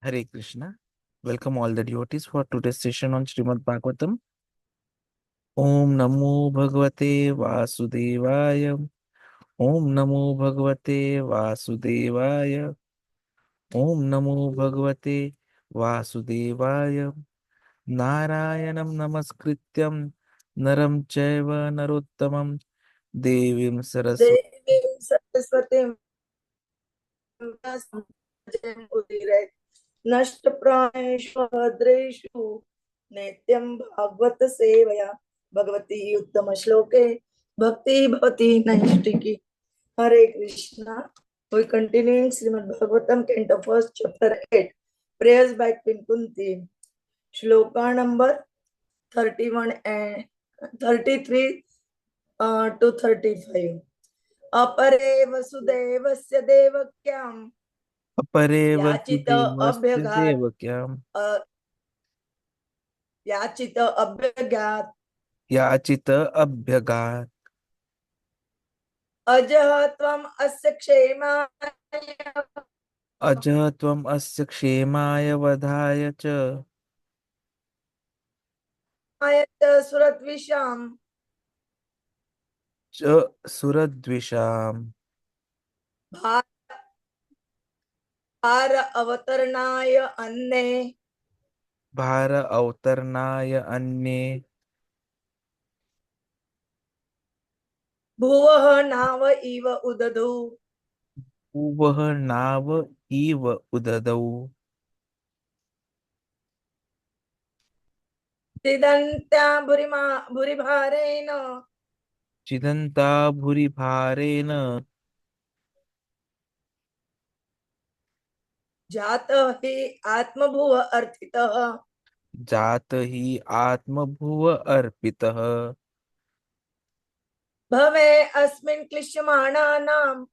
Hare Krishna. Welcome all the devotees for today's session on Srimad Bhagavatam. Om Namo Bhagavate Vasudevaya. Om Namo Bhagavate Vasudevaya. Om Namo Bhagavate Vasudevaya. Narayanam Namaskrityam Naram Chaiva Narottamam Devim Saraswati. देवीं सरस्वतीं व्यासं उदीरयेत् नष्टप्राणेषु भद्रेषु नित्यं भागवत सेवया भगवती उत्तम श्लोके भक्ति भवती नैष्टिकी. Hare Krishna. We continuing Srimad Bhagavatam, Canto First, Chapter 8, Prayers by Queen Kunti. Shloka number 31 and 33 to 35. अपरे वसुदेवस्य देवक्यां अपरे याचित वसुदेवस्य अभ्यगात् देवक्याम् याचित अभ्यगात् याचित अभ्यगात् अजः त्वम् अस्य क्षेमाय अजः त्वम् अस्य क्षेमाय वधाय च सुरद्विषाम् सुरद्विषाम् भार अवतरणाय अन्ने भार अवतरणाय अन्ये भुवः नाव इव उदधौ भुवः नाव इव उदधौ तिदन्त्या भूरिभारेण चिदन्ता भूरिभारेण जातः हि आत्मभुव अर्थितः जात हि आत्मभुव अर्पितः भवे अस्मिन् क्लिश्यमाणानाम्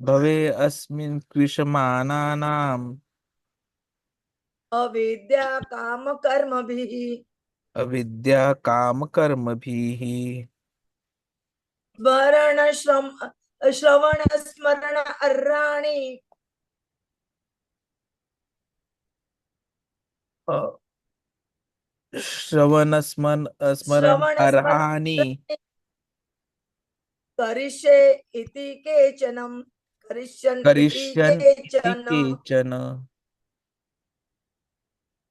भवे अस्मिन् कृशमानानाम् अविद्या काम कर्मभिः अविद्या काम कर्मभिः श्रवण स्मरण अर्हाणि श्रवण स्मरण श्रवण अर्हाणि करिष्ये इति केचनं करिष्यन् इति करिष्यन् इति केचन केचन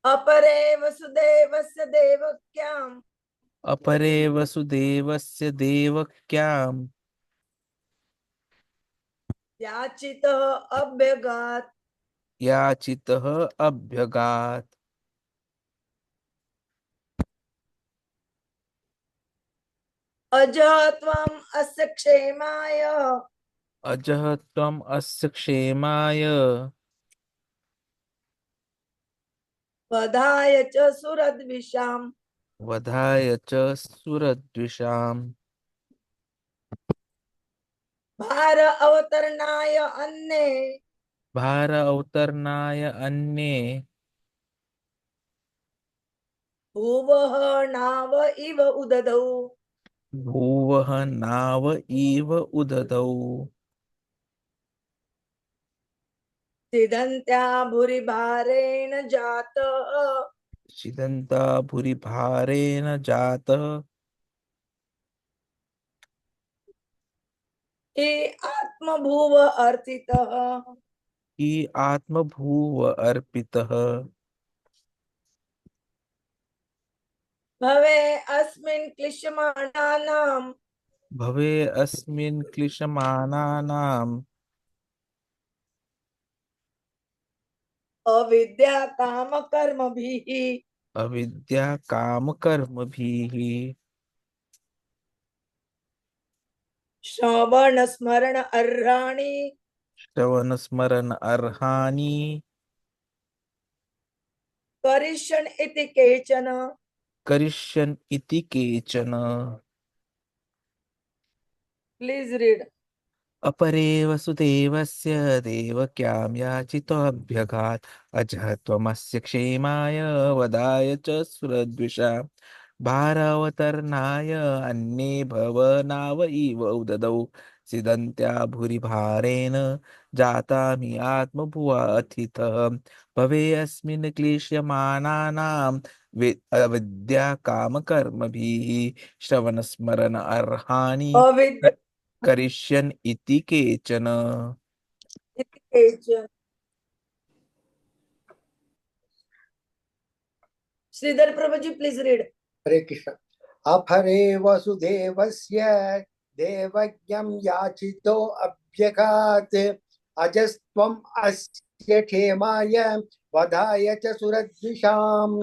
अपरे वसुदेवस्य देवक्याम् अपरे वसुदेवस्य देवक्याम् याचितः अभ्यगात् याचितः अभ्यगात् अजः त्वम् अस्य क्षेमाय अजः त्वम् अस्य क्षेमाय वधाय च सुरद्विषाम् वधाय च सुरद्विषाम् भार अवतरणाय अन्ने भार अवतरणाय अन्ये भुवः नाव इव उदधौ भुवः नाव इव उदधौ सिदन्त्या भूरिभारेण जातः चिदन्ता भूरिभारेण जातः हि आत्मभुव अर्थितः हि आत्मभूव अर्पितः भवे अस्मिन् क्लिश्यमाणानाम् भवे अस्मिन् क्लिशमानानाम् अविद्या काम कर्मभिः अविद्या काम कर्मभिः श्रवण स्मरण अर्हाणि श्रवण स्मरण अर्हाणि करिष्यन् इति केचन करिष्यन् इति केचन प्लीज रीड अपरे वसुदेवस्य देवक्यां याचितोऽभ्यगात् अजः त्वमस्य क्षेमाय वदाय च सुरद्विषा भारावतरणाय अन्ये भवनाव इव उददौ सिदन्त्या भूरिभारेण जातामि आत्मभुवाथितः भवेऽस्मिन् क्लेश्यमानानां अविद्या कामकर्मभिः श्रवणस्मरण अर्हाणि अविद्या करिष्यन् इति केचन। इति केचन। श्रीधर प्रभु जी प्लीज रीड। हरे कृष्ण। अपरे वसुदेवस्य देवज्ञं याचितो अभ्यगात् अजस्त्वम् अस्य क्षेमाय वधाय च सुरद्विषाम्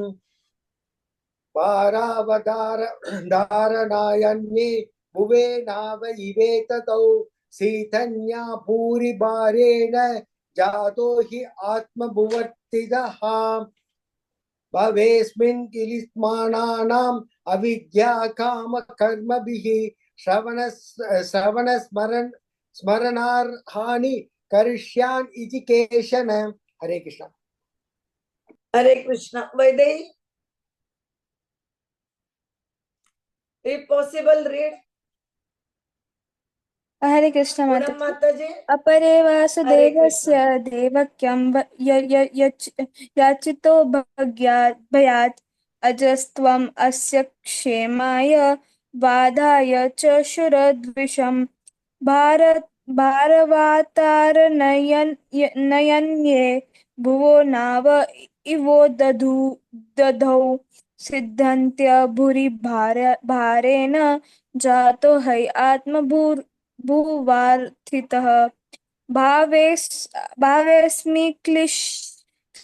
धारणायन्ये भुवे नावैवे ततौ सीतन्या भूरिभारेण जातो हि आत्मभुवर्तिदः भवेस्मिन् किलिस्मानानाम् अविद्या काम कर्मभिः स्मरणार्हाणि करिष्यान् इति केचन। हरे कृष्ण। हरे Krishna. Vaidehi, if possible read। हरे कृष्ण पूनम माता। माता जी। अपरे हरे वासुदेवस्य कृष्ण। देवक्यं याचितो भयात् अजस्त्वम् अस्य क्षेमाय वाधाय च शूरद्विषं भारवातारनयन्ये भुवो नाव इवो दधौ सिद्धन्त्य भूरि भारेण जातो है आत्मभूवार्थितः भावेऽस्मि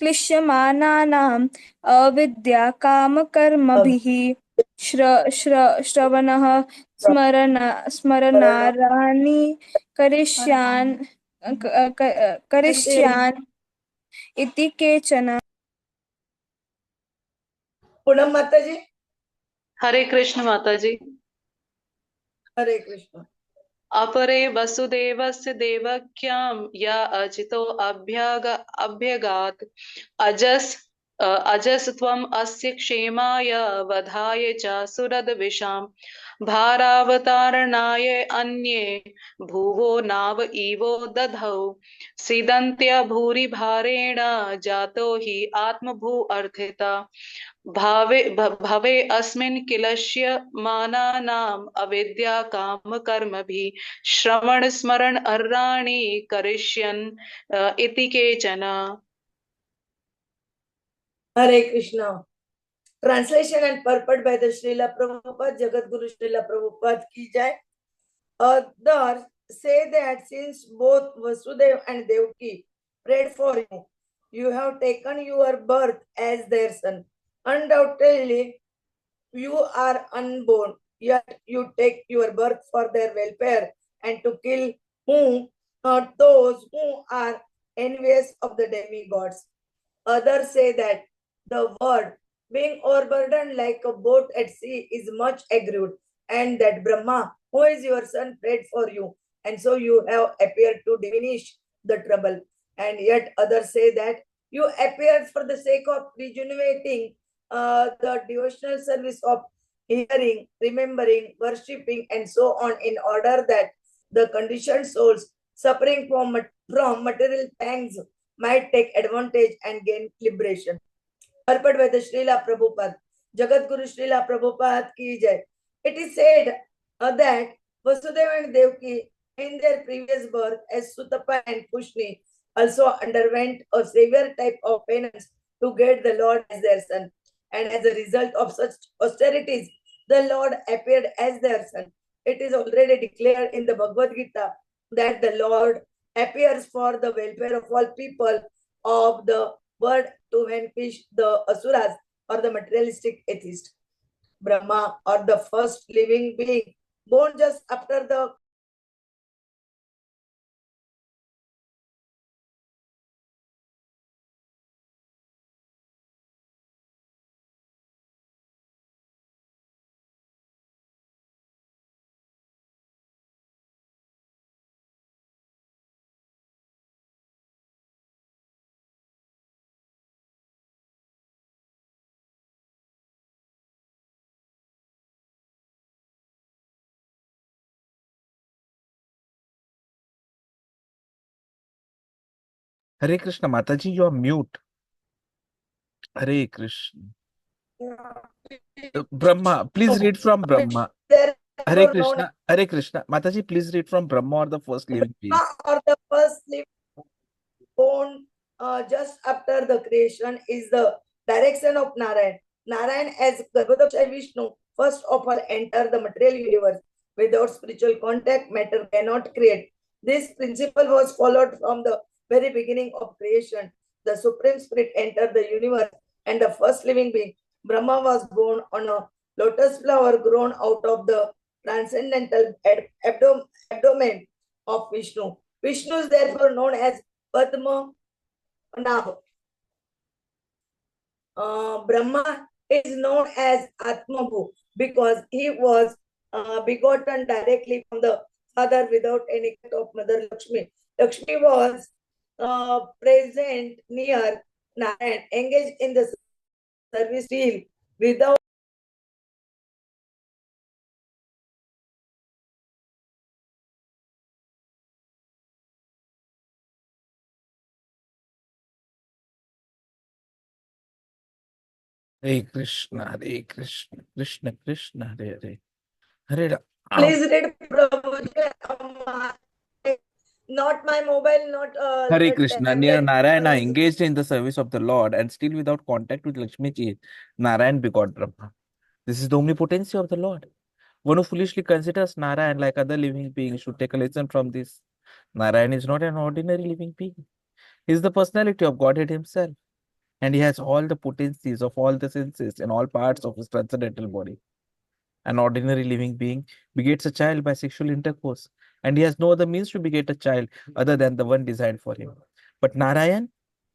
क्लिश्यमानानाम् अविद्या कामकर्मभिः श्रवणः स्मरणानि करिष्यान् इति केचन। पूनम माता जी। हरे कृष्ण माता जी। हरे कृष्ण। अपरे वसुदेवस्य देवक्यां या अचितो अभ्यगात् अजस्त्वम् अस्य क्षेमाय वधाय च सुरद्विषाम् भारावतारणाय अन्ये भुवो नाव इवो दधौ सीदन्त्य भूरिभारेण जातो हि आत्मभू अर्थिता भवे अस्मिन् किलक्ष्यमानानाम् अविद्या काम कर्मभिः श्रवण स्मरण अर्हाणि करिष्यन् इति केचन। हरे Krishna. Translation and purport by the Srila Prabhupada, Jagat Guru Srila Prabhupada ki jai. Others say that since both Vasudeva and Devakī prayed for you, you have taken your birth as their son. Undoubtedly, you are unborn, yet you take your birth for their welfare and to kill whom? Not those who are envious of the demigods. Others say that the word being overburdened like a boat at sea is much aggrieved, and that Brahmā, who is your son, prayed for you, and so you have appeared to diminish the trouble. And yet others say that you appeared for the sake of rejuvenating the devotional service of hearing, remembering, worshipping, and so on, in order that the conditioned souls suffering from material pangs might take advantage and gain liberation. Purport by the Srila Prabhupada, Jagat Guru Srila Prabhupada ki jai. It is said that Vasudeva and Devakī in their previous birth as Sutapa and Pushni also underwent a severe type of penance to get the Lord as their son. And as a result of such austerities, the Lord appeared as their son. It is already declared in the Bhagavad Gita that the Lord appears for the welfare of all people of the world to vanquish the asuras or the materialistic atheist. Brahma, or the first living being born just after the Hare Krishna, Mataji, you are mute. Hare Krishna. Brahma, please read from Brahma. Hare Krishna, Hare Krishna. Mataji, please read from Brahma or the first living being. Or the first living born just after the creation is the direction of Narayan. Narayan as Garbhodakaśāyī Viṣṇu first of all enter the material universe. Without spiritual contact, matter cannot create. This principle was followed from the very beginning of creation. The Supreme Spirit entered the universe and the first living being, Brahma, was born on a lotus flower grown out of the transcendental abdomen of Vishnu. Vishnu is therefore known as Padma-bhū. Brahma is known as Ātma-bhū because he was begotten directly from the father without any cut of mother Lakṣmī. Lakṣmī was present near Narayan, engaged in the service field without Hare Krishna, Hare Krishna, Krishna Krishna, Hare Hare. Hare Ram. Please read Prabhuji. Not my mobile, not Hare Krishna, near Narayana engaged in the service of the Lord and still without contact with Lakshmi ji, Narayan begot Brahma. This is the omnipotency of the Lord. One who foolishly considers Narayan like other living beings should take a lesson from this. Narayan is not an ordinary living being. He is the personality of Godhead himself, and he has all the potencies of all the senses in all parts of his transcendental body. An ordinary living being begets a child by sexual intercourse, and he has no other means to beget a child other than the one designed for him. But Narayan,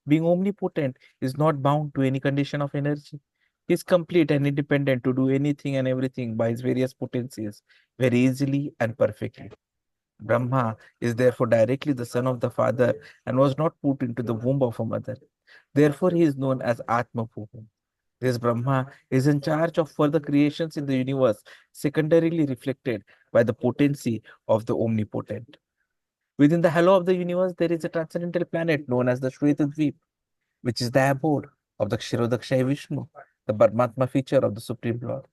being omnipotent, is not bound to any condition of energy. He is complete and independent to do anything and everything by his various potencies very easily and perfectly. Brahma is therefore directly the son of the father and was not put into the womb of a mother. Therefore, he is known as Ātma-bhū. This Brahma is in charge of further creations in the universe, secondarily reflected by the potency of the omnipotent. Within the halo of the universe, there is a transcendental planet known as the Shvetadvip, which is the abode of the Garbhodakaśāyī Viṣṇu, the Paramatma feature of the Supreme Lord.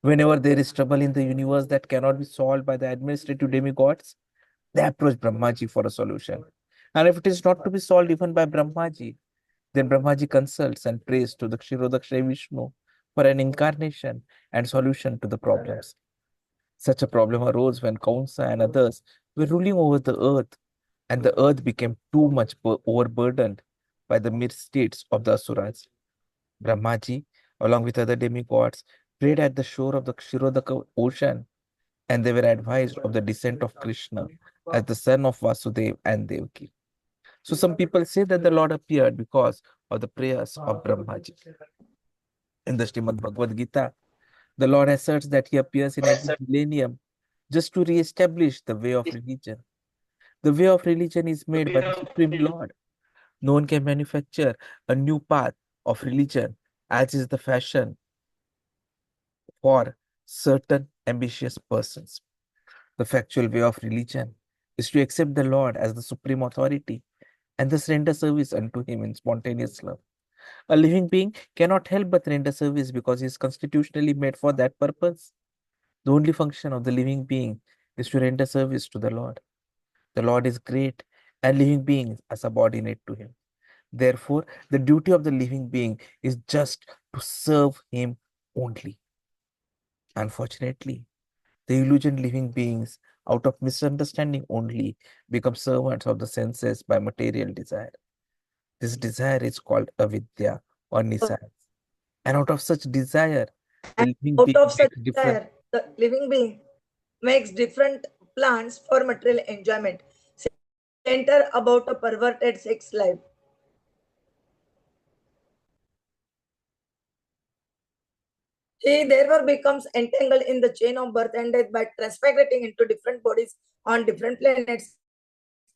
Whenever there is trouble in the universe that cannot be solved by the administrative demigods, they approach Brahmaji for a solution. And if it is not to be solved even by Brahmaji, then Brahmaji consults and prays to the Garbhodakaśāyī Viṣṇu for an incarnation and solution to the problems. Such a problem arose when Kamsa and others were ruling over the earth, and the earth became too much overburdened by the misdeeds of the Asuras. Brahmaji, along with other demigods, prayed at the shore of the Kshirodaka ocean, and they were advised of the descent of Krishna as the son of Vasudeva and Devakī. So some people say that the Lord appeared because of the prayers of Brahmaji. In the Srimad Bhagavad Gita, the Lord asserts that he appears in every millennium just to re-establish the way of religion. The way of religion is made by the Supreme Lord. No one can manufacture a new path of religion, as is the fashion for certain ambitious persons. The factual way of religion is to accept the Lord as the supreme authority and thus render service unto him in spontaneous love. A living being cannot help but render service because he is constitutionally made for that purpose. The only function of the living being is to render service to the Lord. The Lord is great, and living beings are subordinate to him. Therefore, the duty of the living being is just to serve him only. Unfortunately, the illusion living beings, out of misunderstanding only, become servants of the senses by material desire. This desire is called avidya or nisaya. And out of such desire, the living being makes different plans for material enjoyment, center about a perverted sex life. He therefore becomes entangled in the chain of birth and death by transmigrating into different bodies on different planets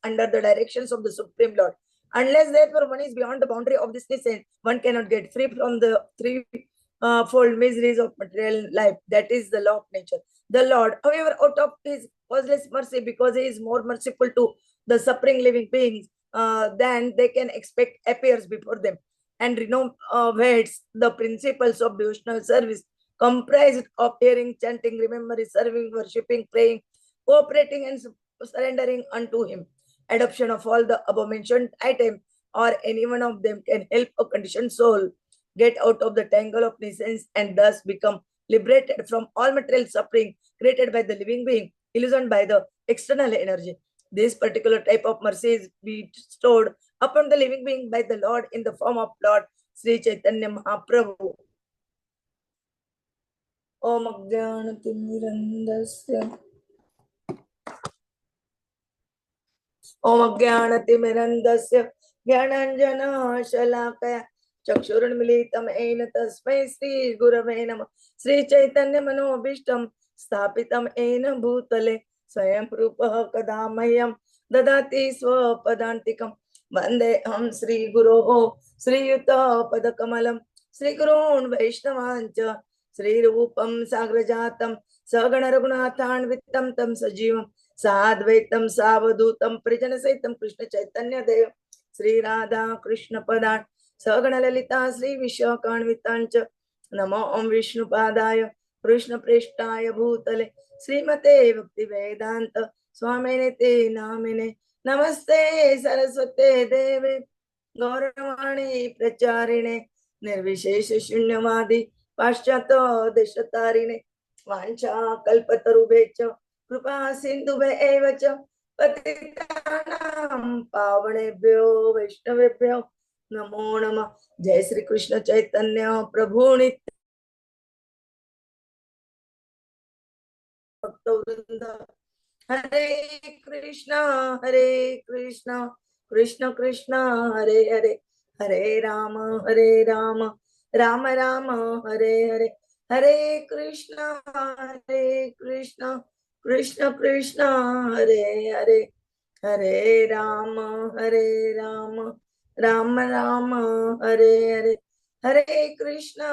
under the directions of the Supreme Lord. Unless therefore one is beyond the boundary of this descent, one cannot get free from the threefold miseries of material life. That is the law of nature. The Lord, however, out of his causeless mercy, because he is more merciful to the suffering living beings, then they can expect appears before them and renovates the principles of devotional service comprised of hearing, chanting, remembering, serving, worshipping, praying, cooperating, and surrendering unto him. Adoption of all the above mentioned items or any one of them can help a conditioned soul get out of the tangle of nescience and thus become liberated from all material suffering created by the living being, illusioned by the external energy. This particular type of mercy is bestowed upon the living being by the Lord in the form of Lord Sri Chaitanya Mahaprabhu. Om Ajnanatirandasya ज्ञानाञ्जनशलाकया चक्षुरुन्मीलितं येन तस्मै श्रीगुरवे नमः। श्रीचैतन्यमनोभीष्टं स्थापितं येन भूतले स्वयं रूपः कदा मह्यं ददाति स्वपदान्तिकं। वन्देऽहं श्रीगुरोः श्रीयुतपदकमलं श्रीगुरून् वैष्णवाञ्च श्रीरूपं साग्रजातं सगण रघुनाथान्वितं तं सजीवं साद्वैतं सावधूतं परिजनसहितं कृष्ण चैतन्य देव श्री राधा कृष्ण पदान् सगण ललिता श्री विशाखान्वितांच नमो ओम विष्णुपादाय कृष्ण प्रेष्ठाय भूतले श्रीमते भक्ति वेदांत स्वामिने ते नामिने नमस्ते सरस्वते देवे गौरवाणी प्रचारिणे निर्विशेष शून्यवादी पाश्चात्य देशतारिणे वाञ्छा कल्पतरुभ्यश्च कृपा सिन्धुभ्यः च पतितानां पावनेभ्यो वैष्णवेभ्यो नमो नमः। जय श्री कृष्ण चैतन्य प्रभु नित्यानंद। हरे Krishna Krishna Krishna Hare Hare Hare Ram Ram Ram Hare Hare Hare Krishna Krishna Krishna Hare Hare Hare Ram Ram Ram Hare Hare Hare Krishna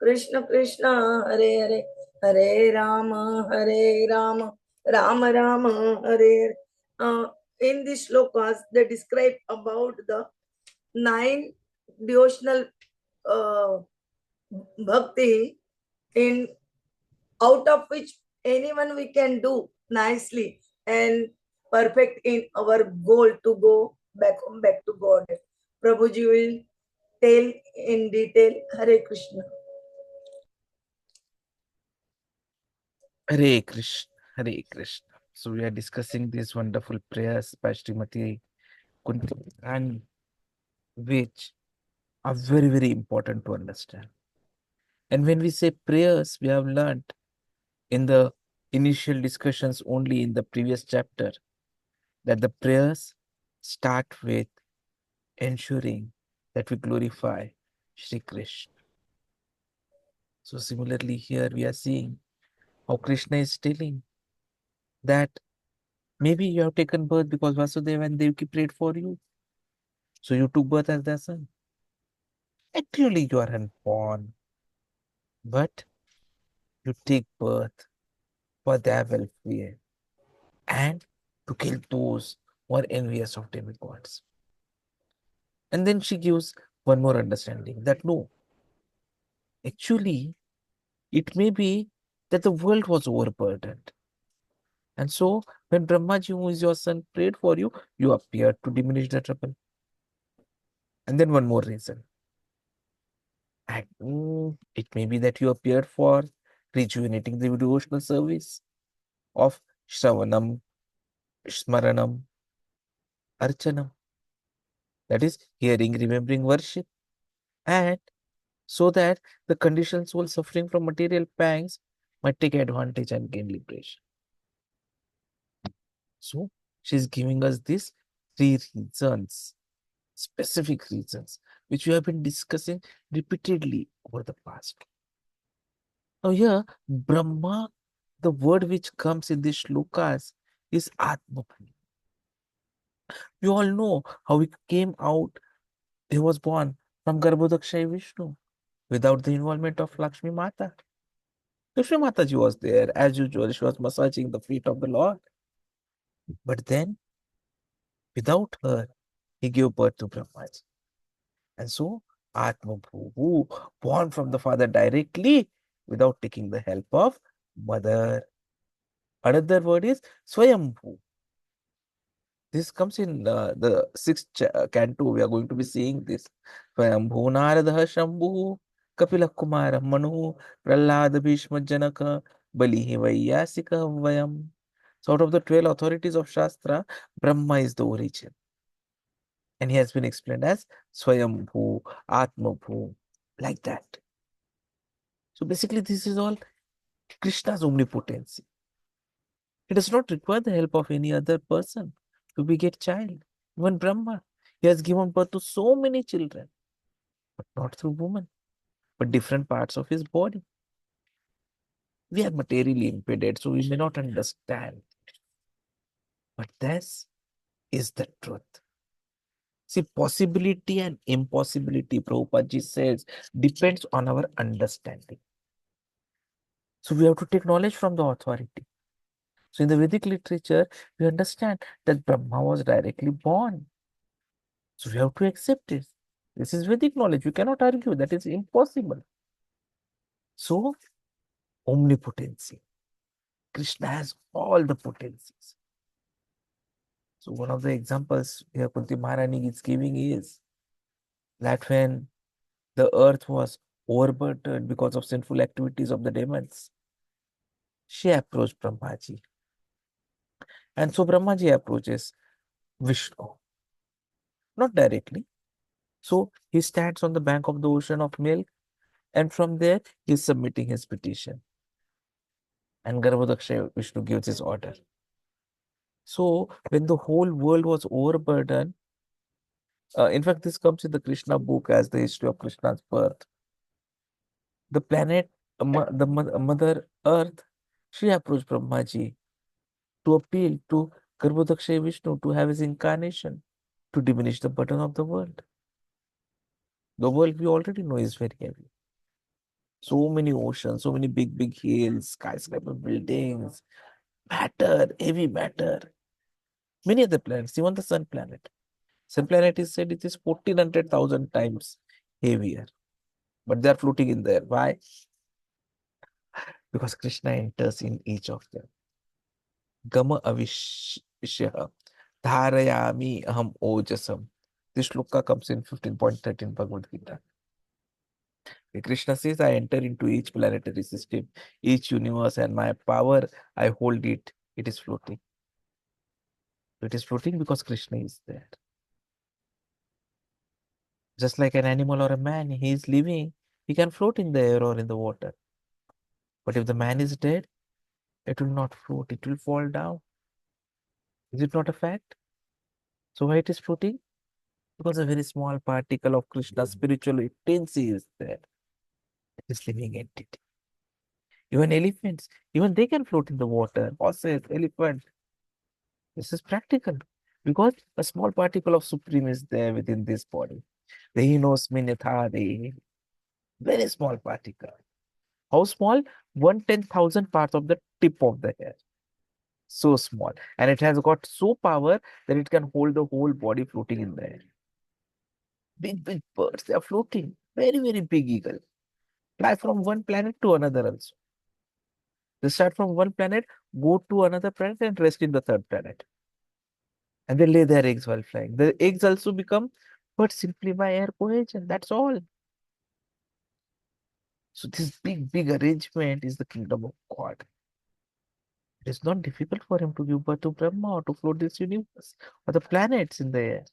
Krishna Krishna Hare Hare Hare Ram Ram Ram Hare Hare. In these shlokas they describe about the 9 devotional bhakti, in out of which anyone we can do nicely and perfect in our goal to go back home, back to God. Prabhuji will tell in detail. Hare Krishna. Hare Krishna, Hare Krishna. So we are discussing these wonderful prayers by Srimati Kunti, and which are very, very important to understand. And when we say prayers, we have learned in the initial discussions only in the previous chapter that the prayers start with ensuring that we glorify Shri Krishna. So similarly here we are seeing how Krishna is telling that maybe you have taken birth because Vasudeva and Devakī prayed for you. So you took birth as their son. Actually you are unborn, but you take birth for their welfare and to kill those who are envious of demigods. And then she gives one more understanding that no, actually it may be that the world was overburdened. And so when Brahmaji, who is your son, prayed for you, you appeared to diminish the trouble. And then one more reason. It may be that you appeared for rejuvenating the devotional service of Shravanam, Smaranam, Archanam. That is hearing, remembering, worship. And so that the conditioned soul suffering from material pangs might take advantage and gain liberation. So she's giving us these 3 reasons, specific reasons, which we have been discussing repeatedly over the past. Now here, Brahma, the word which comes in these shlokas is Ātma-bhū. You all know how he came out, he was born from Garbhodakaśāyī Viṣṇu without the involvement of Lakṣmī Mata. Lakshmi Mataji was there, as usual, she was massaging the feet of the Lord. But then, Without her, he gave birth to Brahmaji. And so, Ātma-bhū, born from the father directly without taking the help of mother. Another word is Svayambhū. This comes in the sixth canto. We are going to be seeing this. Svayambhū Naradaha Shambhu Kapila Kumara Manu Prahlāda Bhishma Janaka Balihi Vaiyasika Vayam. So out of the 12 authorities of Shastra, Brahma is the origin. And he has been explained as Svayambhū, Ātma-bhū, like that. So basically, this is all Krishna's omnipotency. He does not require the help of any other person to beget child. Even Brahma, he has given birth to so many children, but not through woman, but different parts of his body. We are materially impeded, so we may not understand. But this is the truth. See, possibility and impossibility, Prabhupada ji says, depends on our understanding. So we have to take knowledge from the authority. So in the Vedic literature, we understand that Brahma was directly born. So we have to accept it. This is Vedic knowledge. We cannot argue. That is impossible. So, omnipotency. Krishna has all the potencies. So one of the examples here Kunti Maharani is giving is that when the earth was overburdened because of sinful activities of the demons, she approached Brahmaji. And so Brahmaji approaches Vishnu. Not directly. So he stands on the bank of the ocean of milk, and from there he is submitting his petition. And Garbhodakaśāyī Viṣṇu gives his order. So when the whole world was overburdened, in fact, this comes in the Krishna book as the history of Krishna's birth. The planet, Mother Earth, she approached Brahmaji to appeal to Garbhodakaśāyī Viṣṇu to have his incarnation to diminish the burden of the world. The world we already know is very heavy. So many oceans, so many big hills, skyscraper buildings, matter, heavy matter. Many other planets, even the sun planet. Sun planet is said it is 1,400,000 times heavier. But they are floating in there. Why? Because Krishna enters in each of them. Gama avishya dharayami aham ojasam. This shloka comes in 15.13 Bhagavad Gita. Krishna says, I enter into each planetary system, each universe, and my power, I hold it. It is floating. It is floating because Krishna is there. Just like an animal or a man, he is living. He can float in the air or in the water. But if the man is dead, it will not float. It will fall down. Is it not a fact? So why it is floating? Because a very small particle of Krishna's spiritual potency is there. It is living entity. Even elephants, even they can float in the water. Horses, elephant. This is practical because a small particle of Supreme is there within this body. The Hinosmi Nithade, very small particle. How small? 1/10,000 parts of the tip of the hair. So small. And it has got so power that it can hold the whole body floating in the air. Big birds, they are floating. Very big eagle. Fly from one planet to another also. They start from one planet, go to another planet and rest in the third planet. And they lay their eggs while flying. The eggs also become, but simply by air cohesion. That's all. So this big arrangement is the kingdom of God. It is not difficult for him to give birth to Brahma or to float this universe or the planets in the air.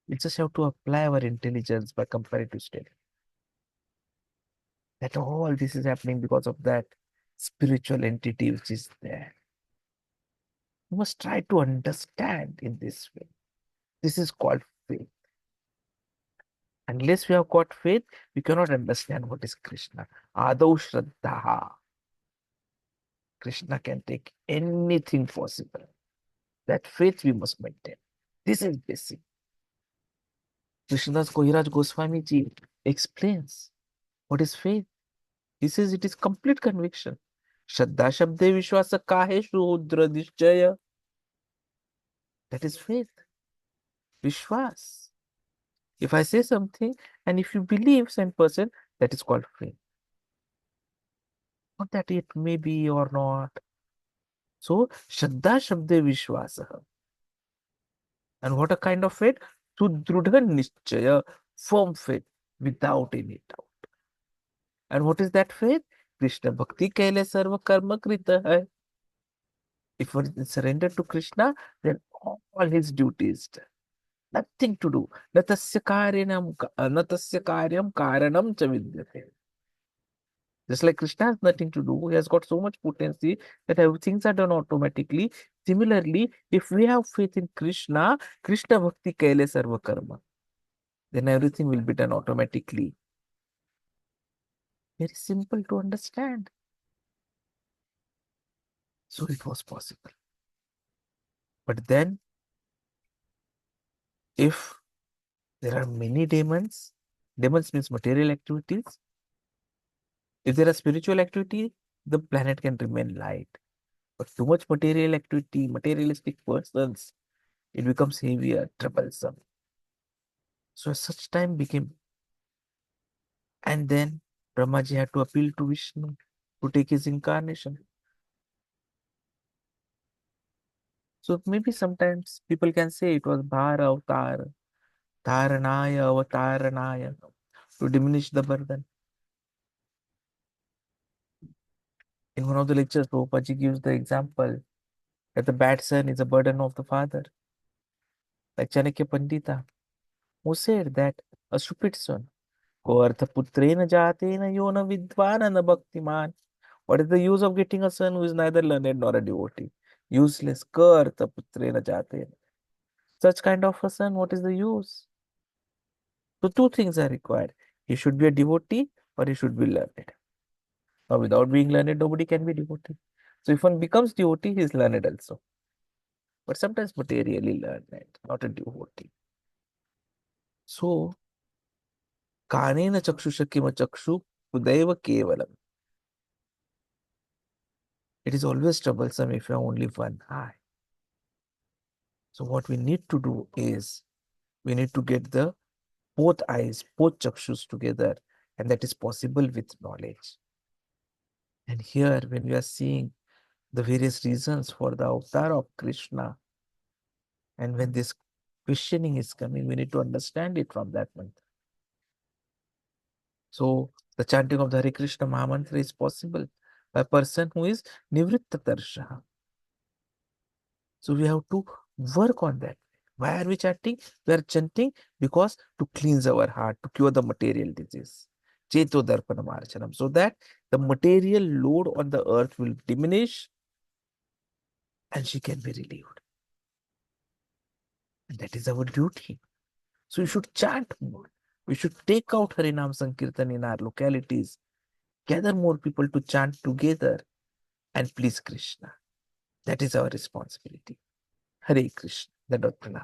We just have to apply our intelligence by comparative study. That all this is happening because of that spiritual entity which is there. You must try to understand in this way. This is called faith. Unless we have got faith, we cannot understand what is Krishna. Adau Shraddha. Krishna can take anything possible. That faith we must maintain. This is basic. Krishnadas Kohiraj Goswami ji explains what is faith. He says it is complete conviction. Shraddha Shabde Vishwasa Kahe Shrudra Nishchaya. That is faith. Vishwas. If I say something and if you believe 100%, that is called faith. Not that it may be or not. So, Shraddha Shabde Vishwasaha. And what a kind of faith? Sudrudha Nischaya, firm faith, without any doubt. And what is that faith? Krishna Bhakti Kaile Sarva Karma Krita hai. If one is surrendered to Krishna, then all his duties done. Nothing to do. Natasya karyam karanam cha vidyate. Just like Krishna has nothing to do, he has got so much potency that things are done automatically. Similarly, if we have faith in Krishna, Krishna Bhakti Kaile Sarva Karma, then everything will be done automatically. Very simple to understand. So it was possible. But then, if there are many demons means material activities. If there are spiritual activity, the planet can remain light. But too much material activity, materialistic persons, it becomes heavier, troublesome. So such time became. And then Brahmaji had to appeal to Vishnu to take his incarnation. So maybe sometimes people can say it was Bhara Avatar, Dharanaya, Avataranaya, to diminish the burden. In one of the lectures, Prabhupada gives the example that the bad son is a burden of the father. Like Chanakya Pandita, who said that a stupid son, ko artha putrena jatena yona vidvana bhaktiman. What is the use of getting a son who is neither learned nor a devotee? Useless. Ka artha putrena jatena. Such kind of a son, what is the use? So two things are required. He should be a devotee or he should be learned. Now without being learned, nobody can be devotee. So if one becomes devotee, he is learned also. But sometimes materially learned, not a devotee. So, Kanena Chakshusha Kima Chakshu Udaiva Kevalam. It is always troublesome if you have only one eye. So what we need to do is, we need to get the both eyes, both chakshus together, and that is possible with knowledge. And here, when we are seeing the various reasons for the avatar of Krishna, and when this questioning is coming, we need to understand it from that mantra. So the chanting of the Hare Krishna Mahamantra is possible by a person who is Nivritta Tarshaha. So we have to work on that. Why are we chanting? We are chanting because to cleanse our heart, to cure the material disease. Cheto Darpana Marchanam. So that the material load on the earth will diminish and she can be relieved. And that is our duty. So we should chant more. We should take out Harinam Sankirtan in our localities. Gather more people to chant together and please Krishna. That is our responsibility. Hare Krishna. Dandavata Pranam.